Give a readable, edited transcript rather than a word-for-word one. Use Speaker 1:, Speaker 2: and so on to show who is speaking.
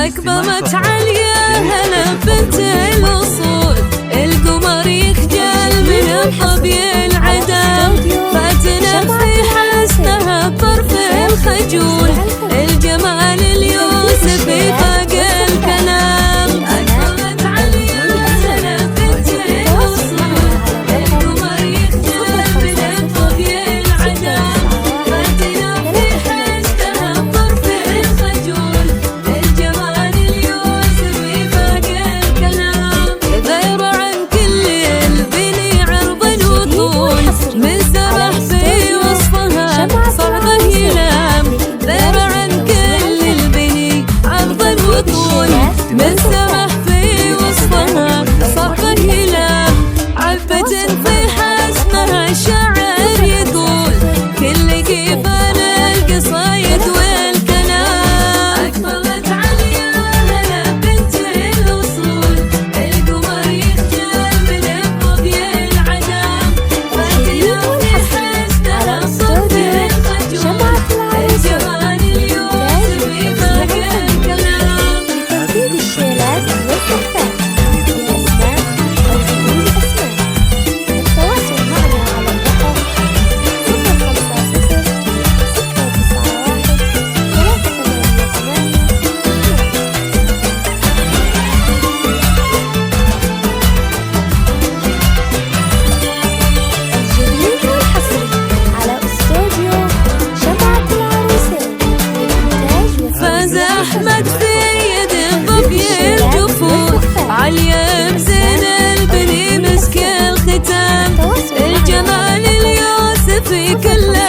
Speaker 1: أكبرت عليا هلا بنت الأصول، القمر يخجل من الطبي العدم، فاتنا في حسنها بطرف الخجول، الجمال اليوسفي فاق الكلام. أكبرت عليا هلا بنت الأصول، القمر يخجل من الطبي العدم، فاتنا في حسنها بطرف الخجول، الجمال اليوسفي فاق الكلام. غير عن كل البني عرض وطول، من سرح في وصفها صعبه يلام. غير عن كل البني عرض وطول، من سرح في وصفها صعبه يلام. عبة في حسنها شاعر يقول، كل جبال القصايد والكلام. أكبرت عليا هلا بنت الأصول، القمر يخجل من الطبي العدم، فاتنا في حسنها بطرف الخجول، الجمال اليوسفي فاق الكلام.
Speaker 2: لتنفيذ الشيلات والكفات بالأسماء أو بدون أسماء. للتواصل معنا على الرقم 050 691 388. الجديد والحصري على استوديو شمعة العروسين للإنتاج
Speaker 1: فاز أحمد في يد الظبي الجفور، عليا بزين البني مسك الختام، الجمال اليوسفي كله